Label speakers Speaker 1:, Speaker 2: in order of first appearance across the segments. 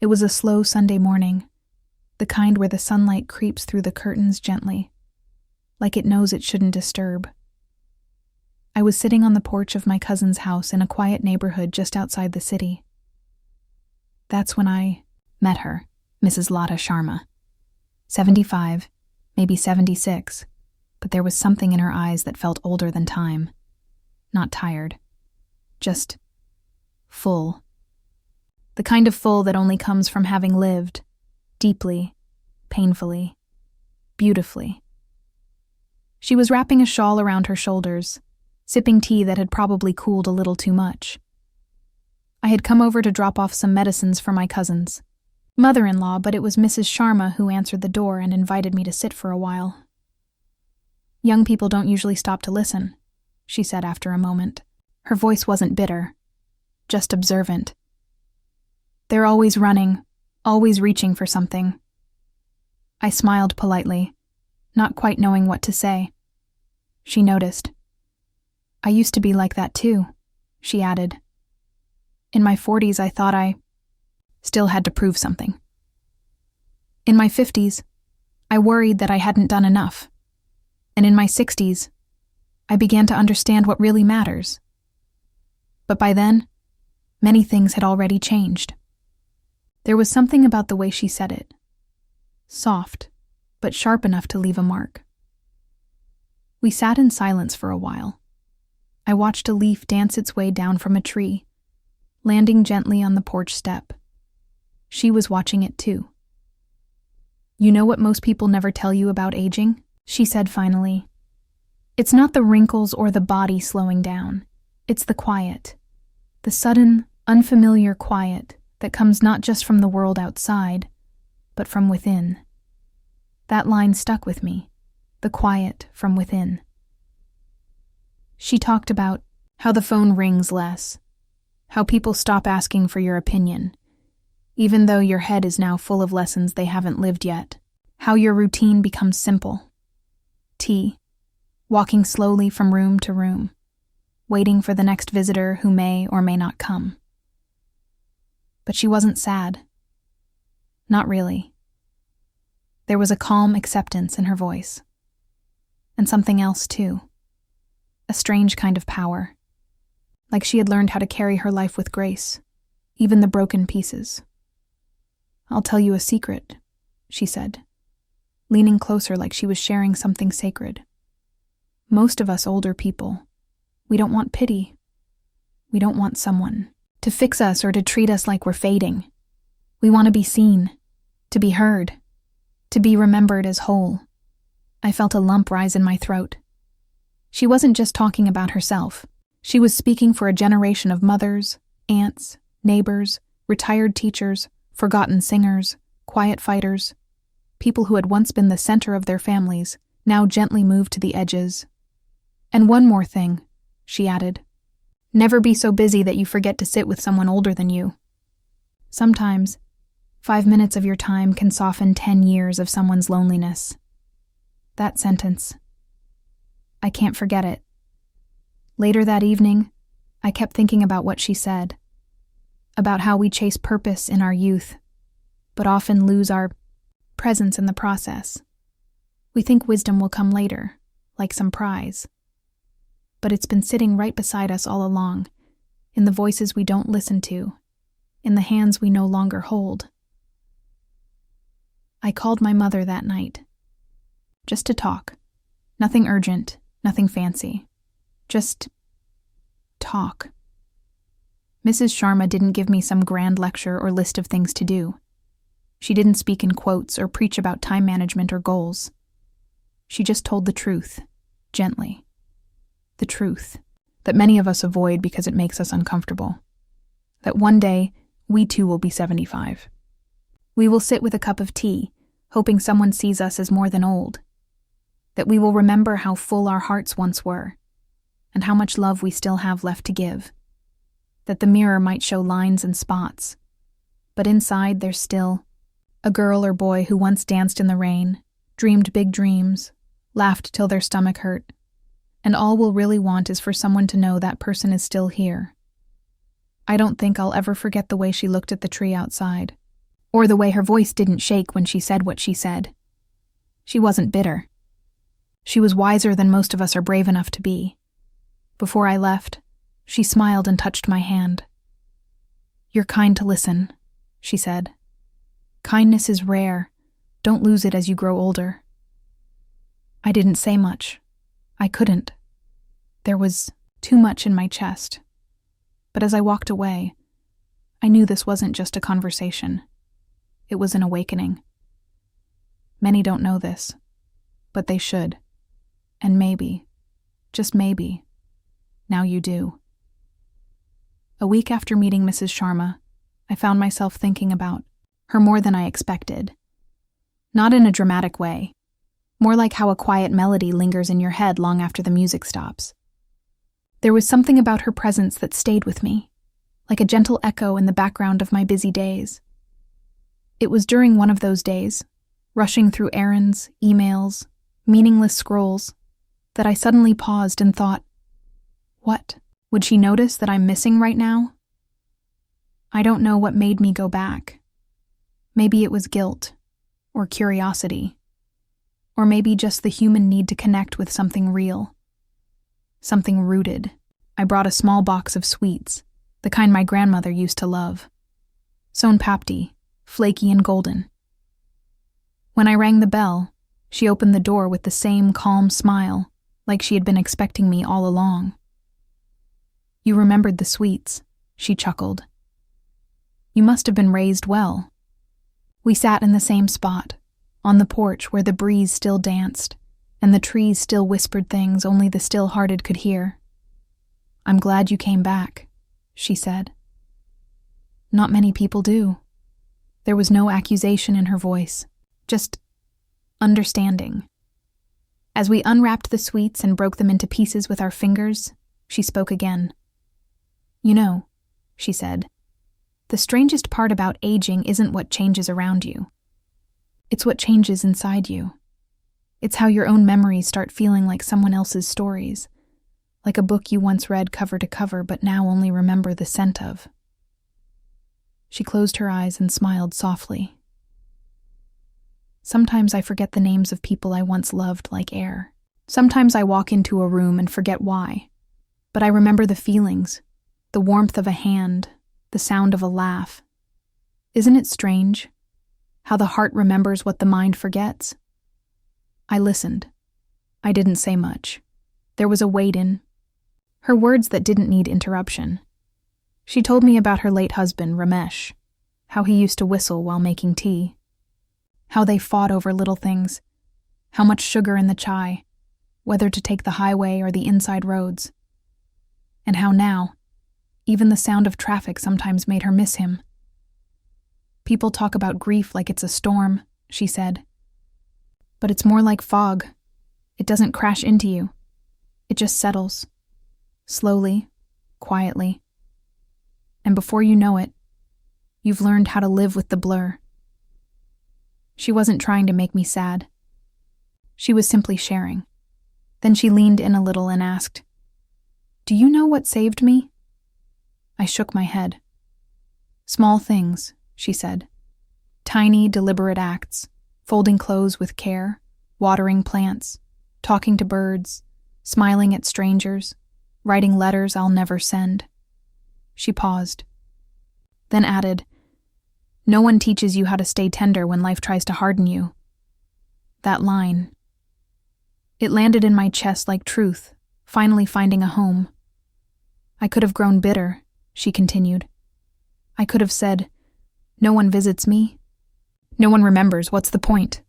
Speaker 1: It was a slow Sunday morning, the kind where the sunlight creeps through the curtains gently, like it knows it shouldn't disturb. I was sitting on the porch of my cousin's house in a quiet neighborhood just outside the city. That's when I met her, Mrs. Lata Sharma. 75, maybe 76, but there was something in her eyes that felt older than time. Not tired, just full. The kind of full that only comes from having lived, deeply, painfully, beautifully. She was wrapping a shawl around her shoulders, sipping tea that had probably cooled a little too much. I had come over to drop off some medicines for my cousins, mother-in-law, but it was Mrs. Sharma who answered the door and invited me to sit for a while. "Young people don't usually stop to listen," she said after a moment. Her voice wasn't bitter, just observant. "They're always running, always reaching for something." I smiled politely, not quite knowing what to say. She noticed. "I used to be like that too," she added. "In my 40s, I thought I still had to prove something. In my 50s, I worried that I hadn't done enough. And in my 60s, I began to understand what really matters. But by then, many things had already changed." There was something about the way she said it. Soft, but sharp enough to leave a mark. We sat in silence for a while. I watched a leaf dance its way down from a tree, landing gently on the porch step. She was watching it too. "You know what most people never tell you about aging?" she said finally. "It's not the wrinkles or the body slowing down. It's the quiet. The sudden, unfamiliar quiet that comes not just from the world outside, but from within." That line stuck with me, the quiet from within. She talked about how the phone rings less, how people stop asking for your opinion, even though your head is now full of lessons they haven't lived yet, how your routine becomes simple. Tea, walking slowly from room to room, waiting for the next visitor who may or may not come. But she wasn't sad. Not really. There was a calm acceptance in her voice. And something else, too. A strange kind of power. Like she had learned how to carry her life with grace, even the broken pieces. "I'll tell you a secret," she said, leaning closer like she was sharing something sacred. "Most of us older people, we don't want pity. We don't want someone to fix us or to treat us like we're fading. We want to be seen, to be heard, to be remembered as whole." I felt a lump rise in my throat. She wasn't just talking about herself. She was speaking for a generation of mothers, aunts, neighbors, retired teachers, forgotten singers, quiet fighters, people who had once been the center of their families, now gently moved to the edges. "And one more thing," she added. "Never be so busy that you forget to sit with someone older than you. Sometimes, 5 minutes of your time can soften 10 years of someone's loneliness." That sentence. I can't forget it. Later that evening, I kept thinking about what she said, about how we chase purpose in our youth, but often lose our presence in the process. We think wisdom will come later, like some prize. But it's been sitting right beside us all along, in the voices we don't listen to, in the hands we no longer hold. I called my mother that night, just to talk. Nothing urgent, nothing fancy. Just talk. Mrs. Sharma didn't give me some grand lecture or list of things to do. She didn't speak in quotes or preach about time management or goals. She just told the truth, gently. The truth that many of us avoid because it makes us uncomfortable. That one day, we too will be 75. We will sit with a cup of tea, hoping someone sees us as more than old. That we will remember how full our hearts once were, and how much love we still have left to give. That the mirror might show lines and spots, but inside there's still a girl or boy who once danced in the rain, dreamed big dreams, laughed till their stomach hurt, and all we'll really want is for someone to know that person is still here. I don't think I'll ever forget the way she looked at the tree outside, or the way her voice didn't shake when she said what she said. She wasn't bitter. She was wiser than most of us are brave enough to be. Before I left, she smiled and touched my hand. "You're kind to listen," she said. "Kindness is rare. Don't lose it as you grow older." I didn't say much. I couldn't. There was too much in my chest. But as I walked away, I knew this wasn't just a conversation. It was an awakening. Many don't know this, but they should. And maybe, just maybe, now you do. A week after meeting Mrs. Sharma, I found myself thinking about her more than I expected. Not in a dramatic way, more like how a quiet melody lingers in your head long after the music stops. There was something about her presence that stayed with me, like a gentle echo in the background of my busy days. It was during one of those days, rushing through errands, emails, meaningless scrolls, that I suddenly paused and thought, what would she notice that I'm missing right now? I don't know what made me go back. Maybe it was guilt, or curiosity, or maybe just the human need to connect with something real, something rooted. I brought a small box of sweets, the kind my grandmother used to love. Son papdi, flaky and golden. When I rang the bell, she opened the door with the same calm smile, like she had been expecting me all along. "You remembered the sweets," she chuckled. "You must have been raised well." We sat in the same spot, on the porch where the breeze still danced, and the trees still whispered things only the still-hearted could hear. "I'm glad you came back," she said. "Not many people do." There was no accusation in her voice, just understanding. As we unwrapped the sweets and broke them into pieces with our fingers, she spoke again. "You know," she said, "the strangest part about aging isn't what changes around you. It's what changes inside you. It's how your own memories start feeling like someone else's stories, like a book you once read cover to cover but now only remember the scent of." She closed her eyes and smiled softly. "Sometimes I forget the names of people I once loved like air. Sometimes I walk into a room and forget why. But I remember the feelings, the warmth of a hand, the sound of a laugh. Isn't it strange how the heart remembers what the mind forgets?" I listened. I didn't say much. There was a wait in her words that didn't need interruption. She told me about her late husband, Ramesh, how he used to whistle while making tea, how they fought over little things, how much sugar in the chai, whether to take the highway or the inside roads, and how now, even the sound of traffic sometimes made her miss him. "People talk about grief like it's a storm," she said. "But it's more like fog. It doesn't crash into you. It just settles. Slowly, quietly. And before you know it, you've learned how to live with the blur." She wasn't trying to make me sad. She was simply sharing. Then she leaned in a little and asked, "Do you know what saved me?" I shook my head. "Small things," she said. "Tiny, deliberate acts, folding clothes with care, watering plants, talking to birds, smiling at strangers, writing letters I'll never send." She paused, then added, "No one teaches you how to stay tender when life tries to harden you." That line. It landed in my chest like truth, finally finding a home. I could have grown bitter, she continued. I could have said, "No one visits me. No one remembers, what's the point?"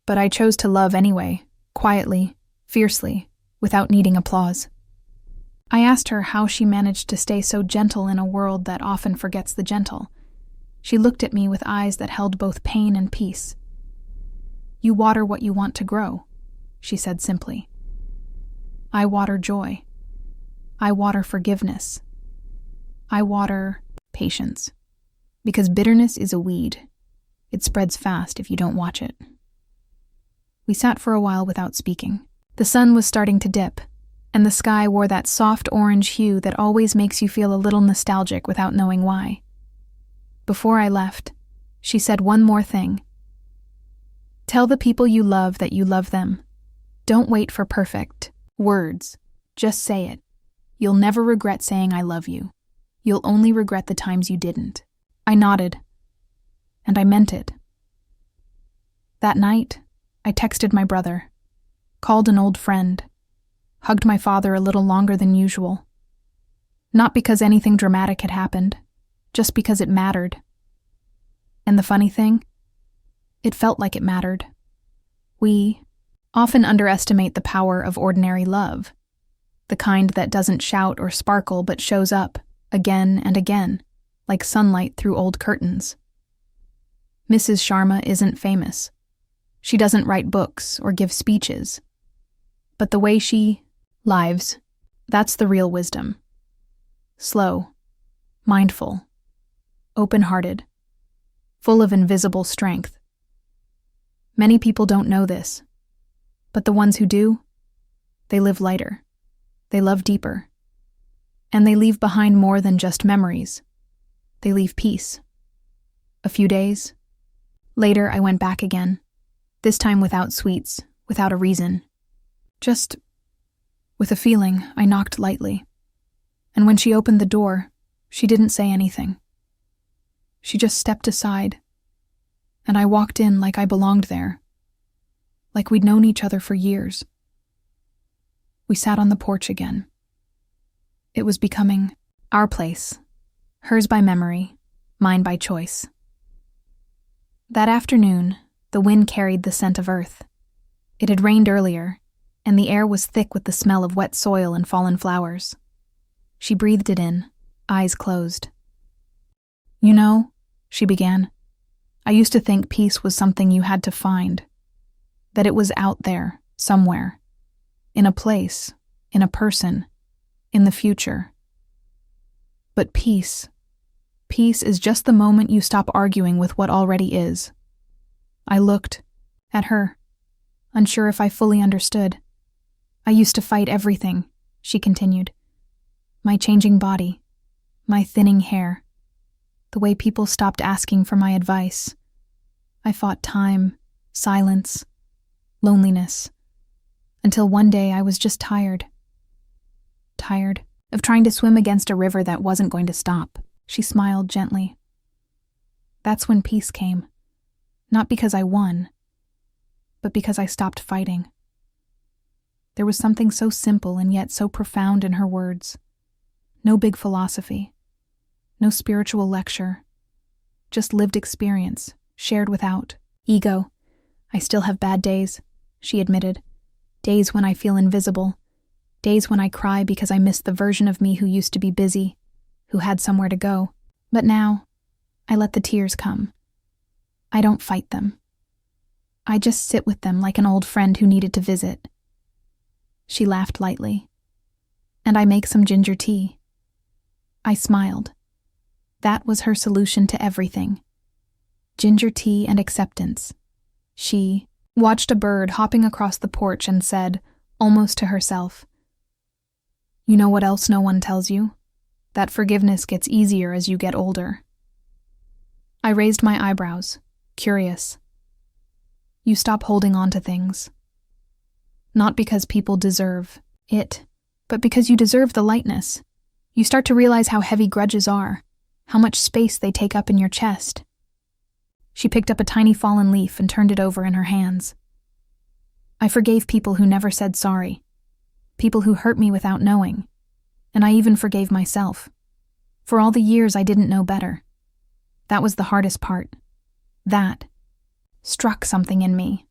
Speaker 1: But I chose to love anyway, quietly, fiercely, without needing applause. I asked her how she managed to stay so gentle in a world that often forgets the gentle. She looked at me with eyes that held both pain and peace. "You water what you want to grow," she said simply. "I water joy. I water forgiveness. I water patience. Because bitterness is a weed. It spreads fast if you don't watch it." We sat for a while without speaking. The sun was starting to dip, and the sky wore that soft orange hue that always makes you feel a little nostalgic without knowing why. Before I left, She said one more thing. Tell the people you love that you love them. Don't wait for perfect words. Just say it. You'll never regret saying I love you. You'll only regret the times you didn't. I nodded. And I meant it. That night, I texted my brother, called an old friend, hugged my father a little longer than usual. Not because anything dramatic had happened, just because it mattered. And the funny thing? It felt like it mattered. We often underestimate the power of ordinary love, the kind that doesn't shout or sparkle but shows up, again and again, like sunlight through old curtains. Mrs. Sharma isn't famous. She doesn't write books or give speeches. But the way she lives, that's the real wisdom. Slow, mindful, open-hearted, full of invisible strength. Many people don't know this, but the ones who do, they live lighter, they love deeper, and they leave behind more than just memories. They leave peace. A few days later, I went back again, this time without sweets, without a reason. Just with a feeling. I knocked lightly. And when she opened the door, she didn't say anything. She just stepped aside, and I walked in like I belonged there, like we'd known each other for years. We sat on the porch again. It was becoming our place, hers by memory, mine by choice. That afternoon, the wind carried the scent of earth. It had rained earlier, and the air was thick with the smell of wet soil and fallen flowers. She breathed it in, eyes closed. You know, she began, I used to think peace was something you had to find, that it was out there, somewhere, in a place, in a person, in the future. But peace is just the moment you stop arguing with what already is. I looked at her, unsure if I fully understood. I used to fight everything, she continued. My changing body, my thinning hair, the way people stopped asking for my advice. I fought time, silence, loneliness, until one day I was just tired. Tired of trying to swim against a river that wasn't going to stop. She smiled gently. That's when peace came. Not because I won, but because I stopped fighting. There was something so simple and yet so profound in her words. No big philosophy, no spiritual lecture, just lived experience, shared without ego. I still have bad days, she admitted. Days when I feel invisible. Days when I cry because I miss the version of me who used to be busy, who had somewhere to go. But now, I let the tears come. I don't fight them. I just sit with them like an old friend who needed to visit. She laughed lightly. And I make some ginger tea. I smiled. That was her solution to everything. Ginger tea and acceptance. She watched a bird hopping across the porch and said, almost to herself, You know what else no one tells you? That forgiveness gets easier as you get older. I raised my eyebrows, curious. You stop holding on to things. Not because people deserve it, but because you deserve the lightness. You start to realize how heavy grudges are, how much space they take up in your chest. She picked up a tiny fallen leaf and turned it over in her hands. I forgave people who never said sorry, people who hurt me without knowing, and I even forgave myself. For all the years I didn't know better. That was the hardest part. That struck something in me.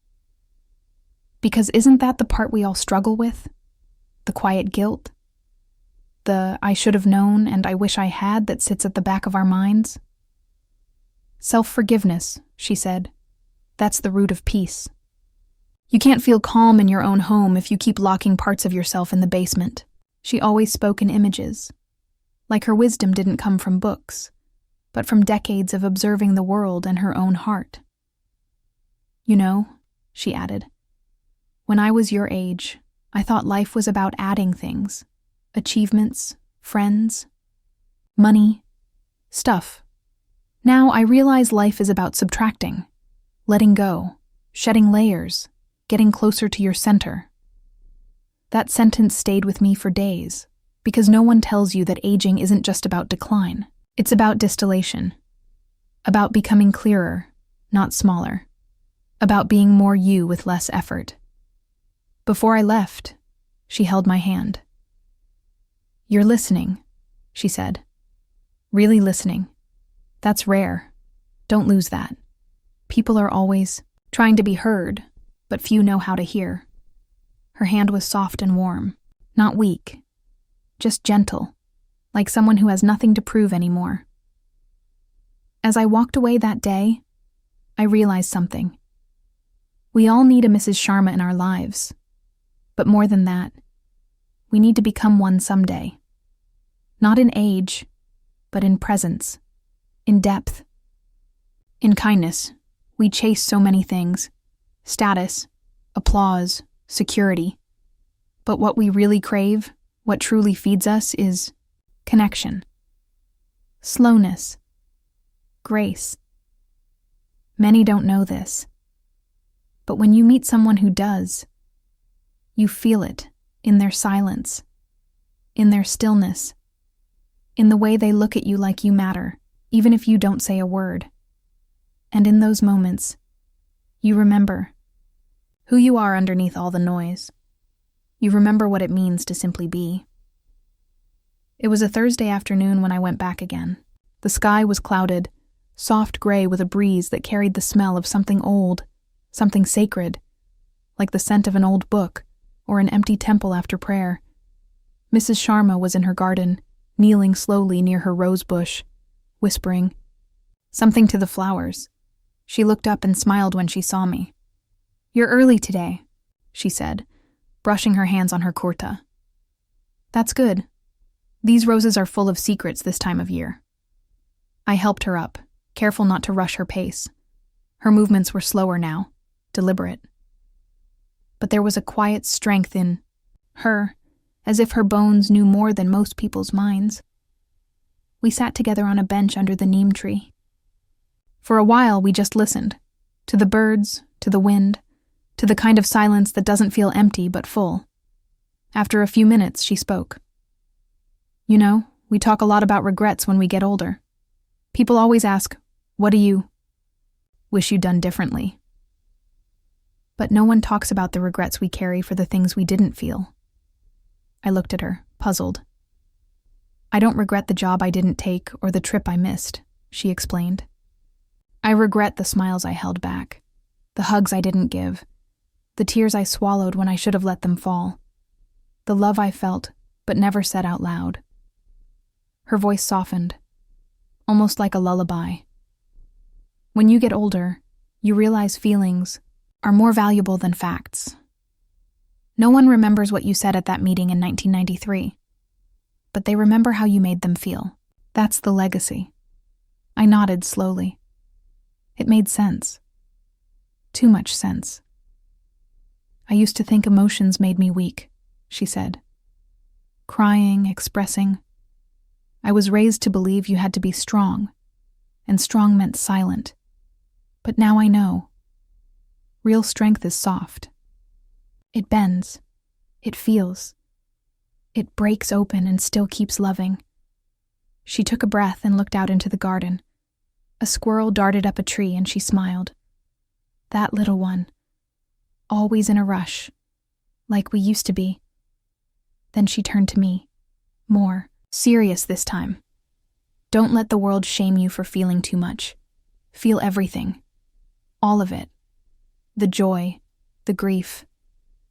Speaker 1: Because isn't that the part we all struggle with? The quiet guilt? The I should have known and I wish I had that sits at the back of our minds? Self-forgiveness, she said. That's the root of peace. You can't feel calm in your own home if you keep locking parts of yourself in the basement. She always spoke in images. Like her wisdom didn't come from books, but from decades of observing the world and her own heart. You know, she added, when I was your age, I thought life was about adding things, achievements, friends, money, stuff. Now I realize life is about subtracting, letting go, shedding layers, getting closer to your center. That sentence stayed with me for days, because no one tells you that aging isn't just about decline. It's about distillation, about becoming clearer, not smaller, about being more you with less effort. Before I left, she held my hand. "You're listening," she said. "Really listening. That's rare. Don't lose that. People are always trying to be heard, but few know how to hear." Her hand was soft and warm, not weak, just gentle, like someone who has nothing to prove anymore. As I walked away that day, I realized something. We all need a Mrs. Sharma in our lives, but more than that, we need to become one someday. Not in age, but in presence, in depth. In kindness, we chase so many things: status, applause, security. But what we really crave, what truly feeds us, is connection, slowness, grace. Many don't know this, but when you meet someone who does, you feel it in their silence, in their stillness, in the way they look at you like you matter, even if you don't say a word. And in those moments, you remember who you are underneath all the noise. You remember what it means to simply be. It was a Thursday afternoon when I went back again. The sky was clouded, soft gray with a breeze that carried the smell of something old, something sacred, like the scent of an old book or an empty temple after prayer. Mrs. Sharma was in her garden, kneeling slowly near her rose bush, whispering something to the flowers. She looked up and smiled when she saw me. "You're early today," she said, brushing her hands on her kurta. "That's good. These roses are full of secrets this time of year." I helped her up, careful not to rush her pace. Her movements were slower now, deliberate. But there was a quiet strength in her, as if her bones knew more than most people's minds. We sat together on a bench under the neem tree. For a while, we just listened, to the birds, to the wind, to the kind of silence that doesn't feel empty but full. After a few minutes, she spoke. "You know, we talk a lot about regrets when we get older. People always ask, what do you wish you'd done differently? But no one talks about the regrets we carry for the things we didn't feel." I looked at her, puzzled. "I don't regret the job I didn't take or the trip I missed," she explained. "I regret the smiles I held back, the hugs I didn't give, the tears I swallowed when I should have let them fall, the love I felt but never said out loud." Her voice softened, almost like a lullaby. When you get older, you realize feelings are more valuable than facts. No one remembers what you said at that meeting in 1993, but they remember how you made them feel. That's the legacy. I nodded slowly. It made sense. Too much sense. "I used to think emotions made me weak," she said. "Crying, expressing. I was raised to believe you had to be strong, and strong meant silent. But now I know. Real strength is soft. It bends. It feels. It breaks open and still keeps loving." She took a breath and looked out into the garden. A squirrel darted up a tree and she smiled. "That little one. Always in a rush. Like we used to be." Then she turned to me. More serious this time. "Don't let the world shame you for feeling too much. Feel everything. All of it. The joy, the grief,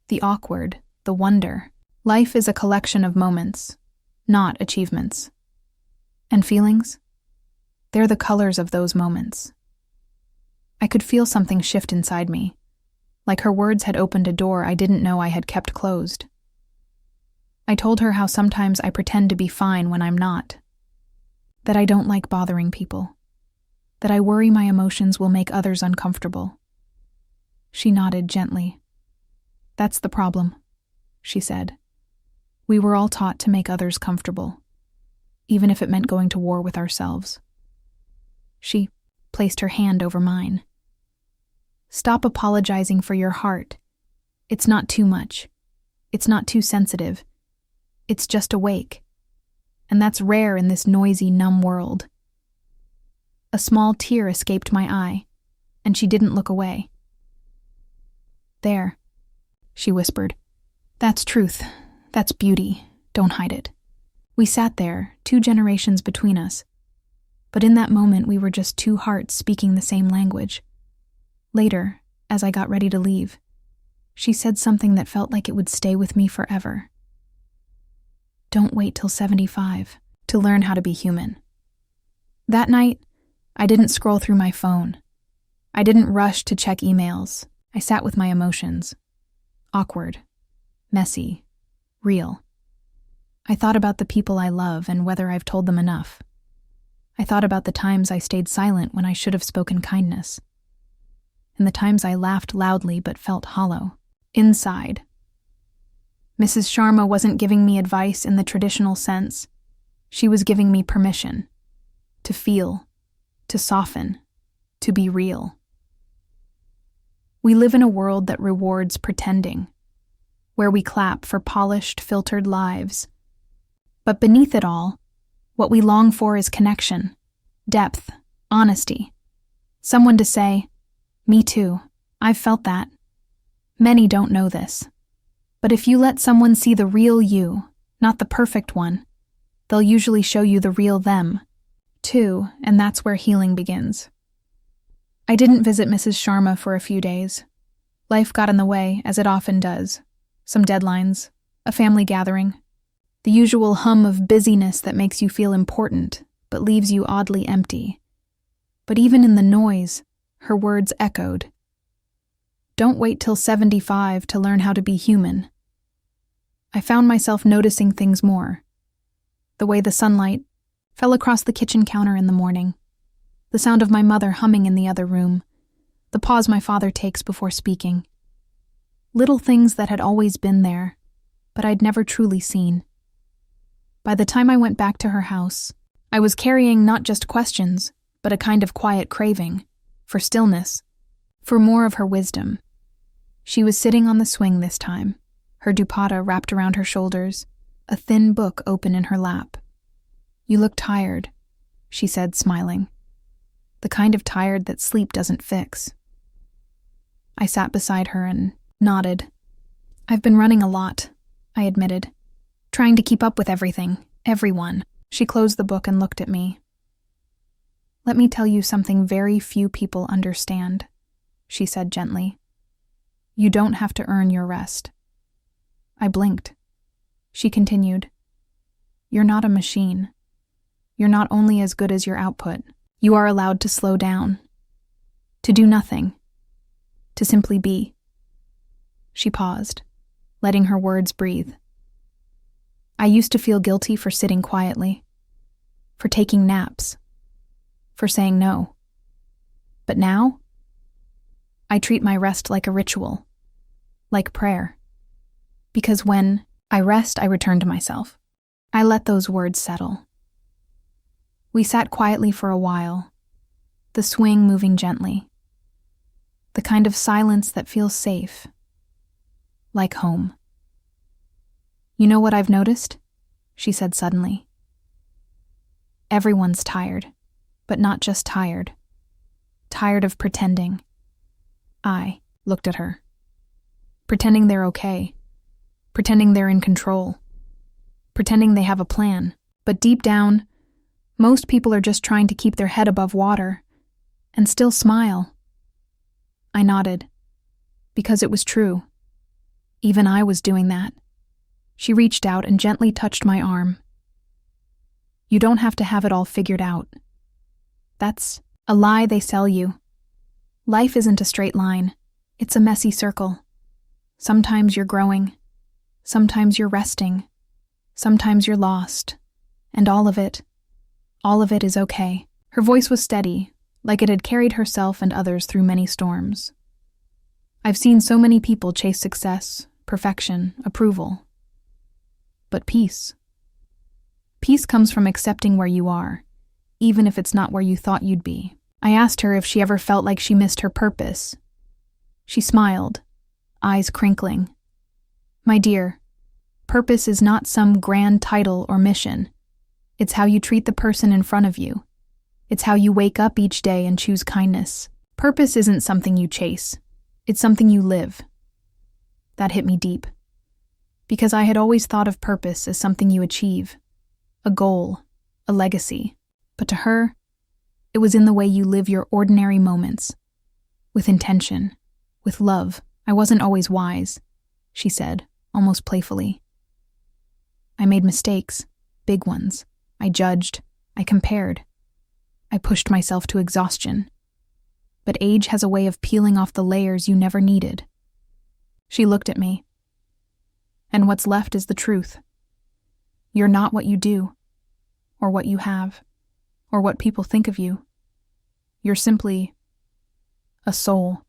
Speaker 1: the awkward, the wonder. Life is a collection of moments, not achievements. And feelings? They're the colors of those moments." I could feel something shift inside me, like her words had opened a door I didn't know I had kept closed. I told her how sometimes I pretend to be fine when I'm not, that I don't like bothering people, that I worry my emotions will make others uncomfortable. She nodded gently. "That's the problem," she said. "We were all taught to make others comfortable, even if it meant going to war with ourselves." She placed her hand over mine. Stop apologizing for your heart. It's not too much. It's not too sensitive. It's just awake. And that's rare in this noisy, numb world. A small tear escaped my eye, and she didn't look away. There, she whispered. That's truth. That's beauty. Don't hide it. We sat there, 2 generations between us. But in that moment, we were just 2 hearts speaking the same language. Later, as I got ready to leave, she said something that felt like it would stay with me forever. Don't wait till 75 to learn how to be human. That night, I didn't scroll through my phone. I didn't rush to check emails. I sat with my emotions. Awkward, messy, real. I thought about the people I love and whether I've told them enough. I thought about the times I stayed silent when I should have spoken kindness, and the times I laughed loudly but felt hollow, inside. Mrs. Sharma wasn't giving me advice in the traditional sense. She was giving me permission to feel, to soften, to be real. We live in a world that rewards pretending, where we clap for polished, filtered lives. But beneath it all, what we long for is connection, depth, honesty. Someone to say, "Me too, I've felt that." Many don't know this. But if you let someone see the real you, not the perfect one, they'll usually show you the real them, too, and that's where healing begins. I didn't visit Mrs. Sharma for a few days. Life got in the way, as it often does. Some deadlines, a family gathering, the usual hum of busyness that makes you feel important, but leaves you oddly empty. But even in the noise, her words echoed. Don't wait till 75 to learn how to be human. I found myself noticing things more. The way the sunlight fell across the kitchen counter in the morning, the sound of my mother humming in the other room, the pause my father takes before speaking. Little things that had always been there, but I'd never truly seen. By the time I went back to her house, I was carrying not just questions, but a kind of quiet craving for stillness, for more of her wisdom. She was sitting on the swing this time, her dupatta wrapped around her shoulders, a thin book open in her lap. "You look tired," she said, smiling. "The kind of tired that sleep doesn't fix." I sat beside her and nodded. "I've been running a lot," I admitted, "trying to keep up with everything, everyone." She closed the book and looked at me. "Let me tell you something very few people understand," she said gently. "You don't have to earn your rest." I blinked. She continued, "You're not a machine. You're not only as good as your output. You are allowed to slow down, to do nothing, to simply be." She paused, letting her words breathe. I used to feel guilty for sitting quietly, for taking naps, for saying no. But now, I treat my rest like a ritual, like prayer. Because when I rest, I return to myself. I let those words settle. We sat quietly for a while, the swing moving gently, the kind of silence that feels safe, like home. "You know what I've noticed?" she said suddenly. "Everyone's tired, but not just tired. Tired of pretending." I looked at her. Pretending they're okay. Pretending they're in control. Pretending they have a plan. But deep down, most people are just trying to keep their head above water and still smile. I nodded, because it was true. Even I was doing that. She reached out and gently touched my arm. "You don't have to have it all figured out. That's a lie they sell you. Life isn't a straight line. It's a messy circle. Sometimes you're growing. Sometimes you're resting. Sometimes you're lost. And all of it is okay." Her voice was steady, like it had carried herself and others through many storms. I've seen so many people chase success, perfection, approval. But peace. Peace comes from accepting where you are, even if it's not where you thought you'd be. I asked her if she ever felt like she missed her purpose. She smiled, eyes crinkling. My dear, purpose is not some grand title or mission. It's how you treat the person in front of you. It's how you wake up each day and choose kindness. Purpose isn't something you chase. It's something you live. That hit me deep, because I had always thought of purpose as something you achieve, a goal, a legacy. But to her, it was in the way you live your ordinary moments, with intention, with love. I wasn't always wise, she said, almost playfully. I made mistakes, big ones. I judged, I compared. I pushed myself to exhaustion. But age has a way of peeling off the layers you never needed. She looked at me. And what's left is the truth. You're not what you do, or what you have, or what people think of you. You're simply a soul,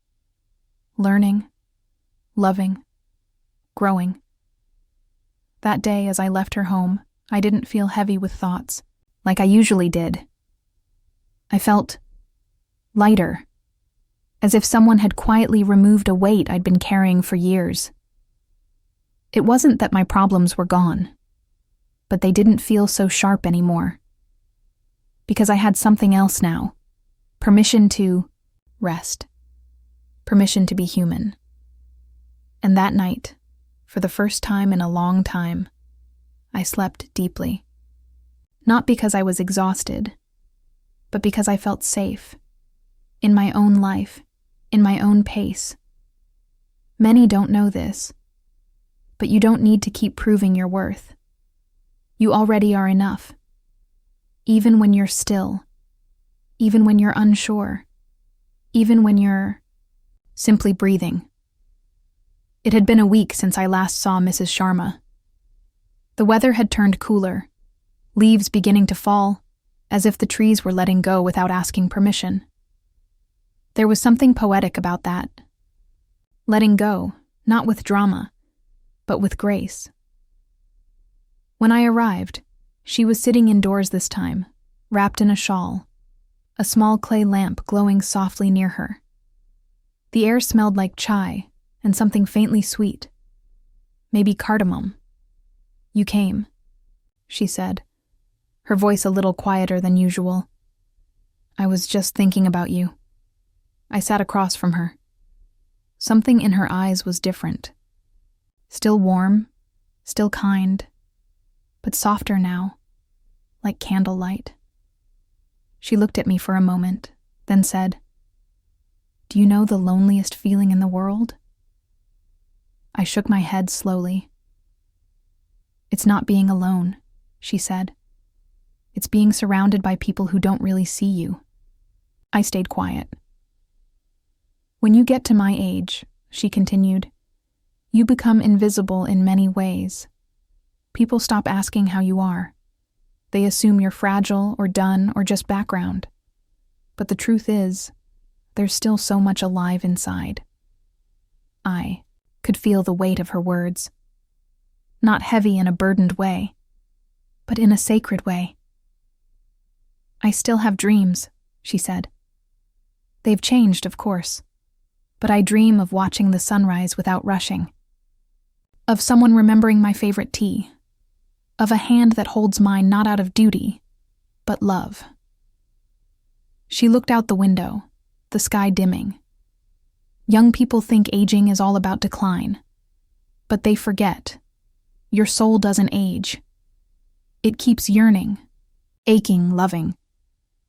Speaker 1: learning, loving, growing. That day, as I left her home, I didn't feel heavy with thoughts, like I usually did. I felt lighter, as if someone had quietly removed a weight I'd been carrying for years. It wasn't that my problems were gone, but they didn't feel so sharp anymore. Because I had something else now. Permission to rest. Permission to be human. And that night, for the first time in a long time, I slept deeply. Not because I was exhausted, but because I felt safe. In my own life, in my own pace. Many don't know this, but you don't need to keep proving your worth. You already are enough. Even when you're still, even when you're unsure, even when you're simply breathing. It had been a week since I last saw Mrs. Sharma. The weather had turned cooler, leaves beginning to fall, as if the trees were letting go without asking permission. There was something poetic about that. Letting go, not with drama, but with grace. When I arrived, she was sitting indoors this time, wrapped in a shawl, a small clay lamp glowing softly near her. The air smelled like chai and something faintly sweet, maybe cardamom. You came, she said, her voice a little quieter than usual. I was just thinking about you. I sat across from her. Something in her eyes was different. Still warm, still kind, but softer now, like candlelight. She looked at me for a moment, then said, "Do you know the loneliest feeling in the world?" I shook my head slowly. "It's not being alone," she said. "It's being surrounded by people who don't really see you." I stayed quiet. "When you get to my age," she continued, "you become invisible in many ways. People stop asking how you are. They assume you're fragile or done or just background. But the truth is, there's still so much alive inside." I could feel the weight of her words. Not heavy in a burdened way, but in a sacred way. "I still have dreams," she said. "They've changed, of course. But I dream of watching the sunrise without rushing. Of someone remembering my favorite tea. Of a hand that holds mine not out of duty, but love." She looked out the window, the sky dimming. Young people think aging is all about decline. But they forget. Your soul doesn't age. It keeps yearning, aching, loving.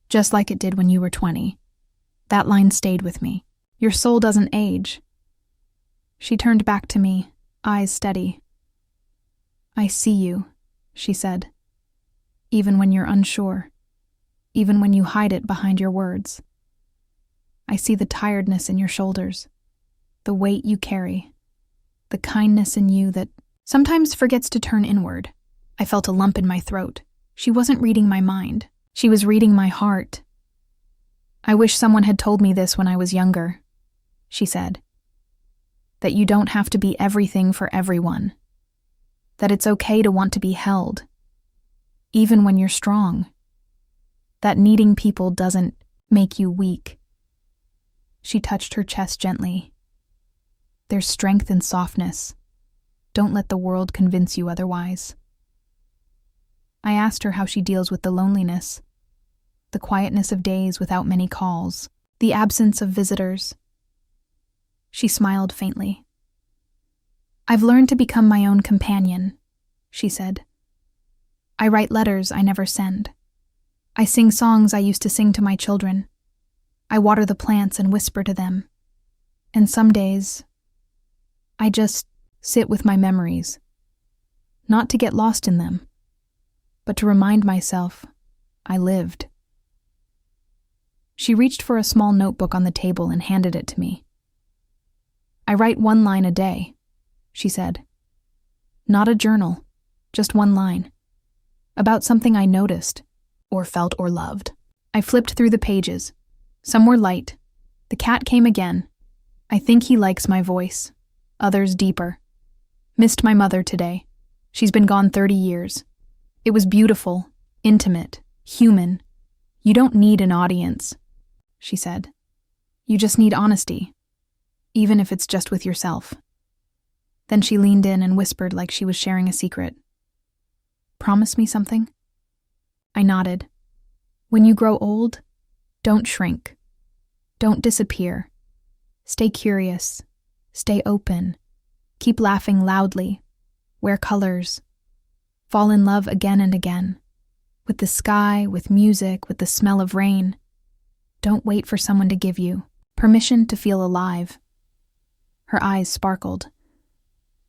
Speaker 1: Just like it did when you were 20. That line stayed with me. Your soul doesn't age. She turned back to me, eyes steady. "I see you," she said. "Even when you're unsure. Even when you hide it behind your words. I see the tiredness in your shoulders, the weight you carry, the kindness in you that sometimes forgets to turn inward." I felt a lump in my throat. She wasn't reading my mind. She was reading my heart. "I wish someone had told me this when I was younger," she said. "That you don't have to be everything for everyone. That it's okay to want to be held, even when you're strong. that needing people doesn't make you weak. She touched her chest gently. There's strength in softness. Don't let the world convince you otherwise. I asked her how she deals with the loneliness, the quietness of days without many calls, the absence of visitors. She smiled faintly. I've learned to become my own companion, she said. I write letters I never send. I sing songs I used to sing to my children. I water the plants and whisper to them. And some days, I just sit with my memories, not to get lost in them, but to remind myself I lived. She reached for a small notebook on the table and handed it to me. I write 1 line a day, she said. Not a journal, just 1 line. About something I noticed, or felt or loved. I flipped through the pages. Some were light. The cat came again. I think he likes my voice. Others deeper. Missed my mother today. She's been gone 30 years. It was beautiful, intimate, human. You don't need an audience, she said. You just need honesty, even if it's just with yourself. Then she leaned in and whispered like she was sharing a secret. Promise me something? I nodded. When you grow old, don't shrink. Don't disappear. Stay curious. Stay open. Keep laughing loudly. Wear colors. Fall in love again and again. With the sky, with music, with the smell of rain. Don't wait for someone to give you permission to feel alive. Her eyes sparkled.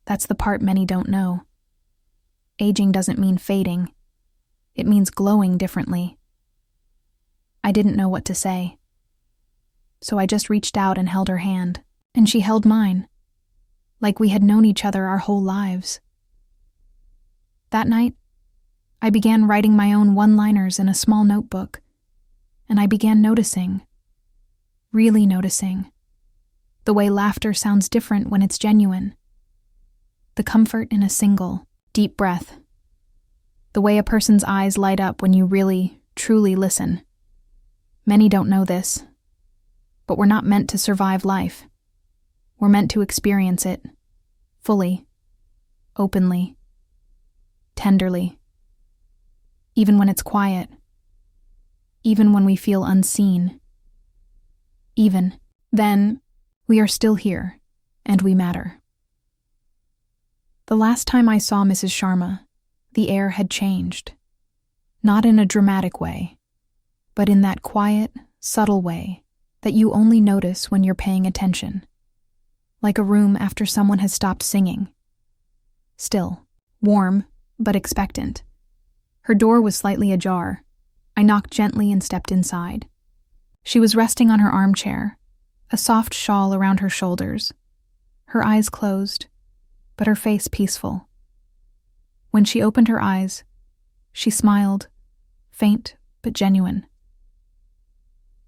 Speaker 1: That's the part many don't know. Aging doesn't mean fading. It means glowing differently. I didn't know what to say. So I just reached out and held her hand, and she held mine, like we had known each other our whole lives. That night, I began writing my own one-liners in a small notebook, and I began noticing, really noticing, the way laughter sounds different when it's genuine. The comfort in a single, deep breath. The way a person's eyes light up when you really, truly listen. Many don't know this, but we're not meant to survive life. We're meant to experience it, fully, openly, tenderly. Even when it's quiet. Even when we feel unseen. Even then, we are still here, and we matter. The last time I saw Mrs. Sharma, the air had changed. Not in a dramatic way, but in that quiet, subtle way that you only notice when you're paying attention. Like a room after someone has stopped singing. Still, warm, but expectant. Her door was slightly ajar. I knocked gently and stepped inside. She was resting on her armchair, a soft shawl around her shoulders. Her eyes closed, but her face peaceful. When she opened her eyes, she smiled, faint but genuine.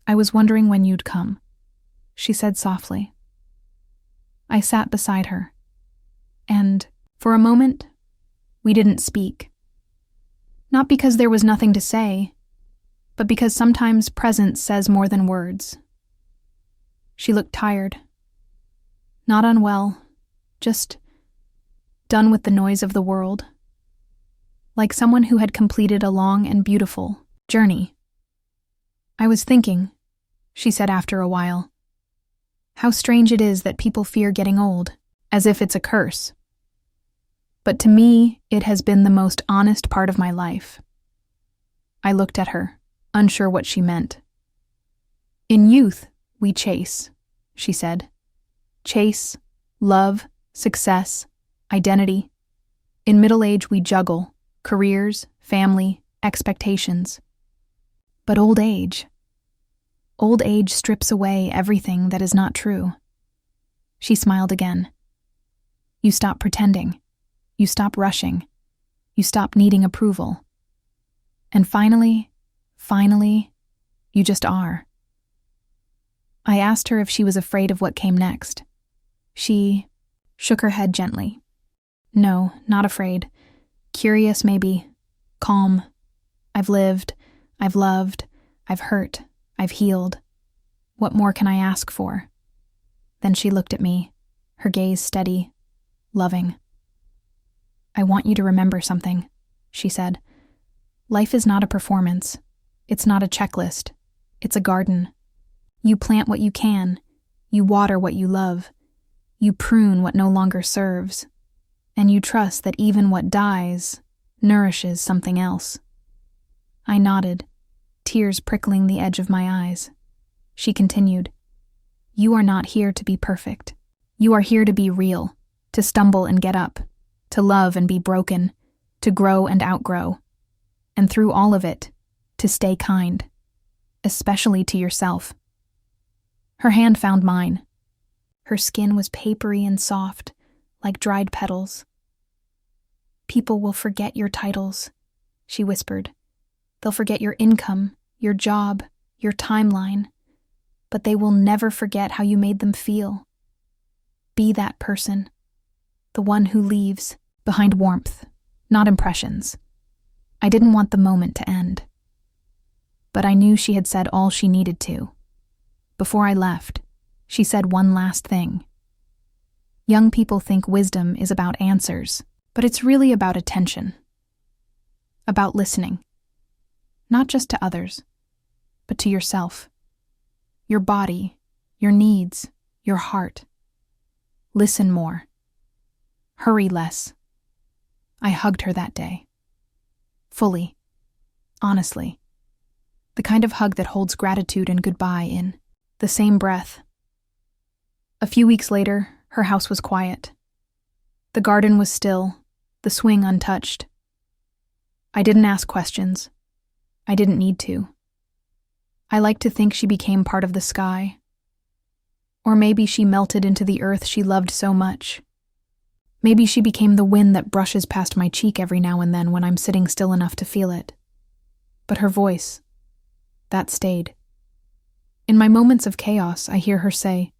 Speaker 1: I was wondering when you'd come, she said softly. I sat beside her, and, for a moment, we didn't speak. Not because there was nothing to say, but because sometimes presence says more than words. She looked tired. Not unwell, just done with the noise of the world. Like someone who had completed a long and beautiful journey. I was thinking, she said after a while, how strange it is that people fear getting old, as if it's a curse. But to me, it has been the most honest part of my life. I looked at her, unsure what she meant. In youth, we chase, she said. Chase, love, success, identity. In middle age, we juggle, careers, family, expectations. But old age strips away everything that is not true. She smiled again. You stop pretending. You stop rushing. You stop needing approval. And finally, you just are. I asked her if she was afraid of what came next. She shook her head gently. No, not afraid. Curious maybe. Calm. I've lived. I've loved. I've hurt. I've healed. What more can I ask for? Then she looked at me, her gaze steady, loving. I want you to remember something, she said. Life is not a performance. It's not a checklist. It's a garden. You plant what you can. You water what you love. You prune what no longer serves. And you trust that even what dies nourishes something else. I nodded, tears prickling the edge of my eyes. She continued, You are not here to be perfect. You are here to be real, to stumble and get up, to love and be broken, to grow and outgrow. And through all of it, to stay kind, especially to yourself. Her hand found mine. Her skin was papery and soft, like dried petals. People will forget your titles, she whispered. They'll forget your income, your job, your timeline, but they will never forget how you made them feel. Be that person, the one who leaves behind warmth, not impressions. I didn't want the moment to end. But I knew she had said all she needed to. Before I left, she said one last thing. Young people think wisdom is about answers, but it's really about attention. About listening. Not just to others, but to yourself. Your body, your needs, your heart. Listen more. Hurry less. I hugged her that day. Fully. Honestly. The kind of hug that holds gratitude and goodbye in the same breath. A few weeks later, her house was quiet. The garden was still, the swing untouched. I didn't ask questions. I didn't need to. I like to think she became part of the sky. Or maybe she melted into the earth she loved so much. Maybe she became the wind that brushes past my cheek every now and then when I'm sitting still enough to feel it. But her voice, that stayed. In my moments of chaos, I hear her say,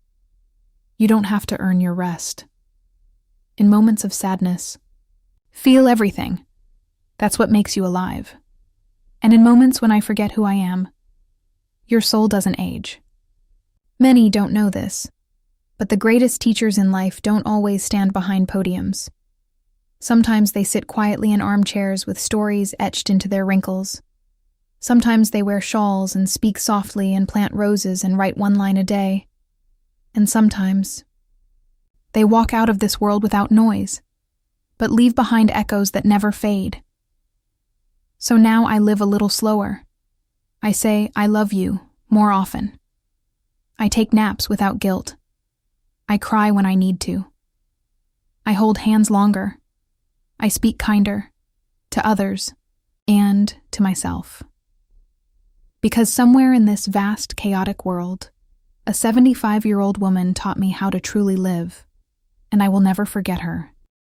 Speaker 1: You don't have to earn your rest. In moments of sadness, feel everything. That's what makes you alive. And in moments when I forget who I am, your soul doesn't age. Many don't know this, but the greatest teachers in life don't always stand behind podiums. Sometimes they sit quietly in armchairs with stories etched into their wrinkles. Sometimes they wear shawls and speak softly and plant roses and write one line a day. And sometimes they walk out of this world without noise, but leave behind echoes that never fade. So now I live a little slower. I say, I love you, more often. I take naps without guilt. I cry when I need to. I hold hands longer. I speak kinder, to others, and to myself. Because somewhere in this vast, chaotic world, a 75-year-old woman taught me how to truly live, and I will never forget her.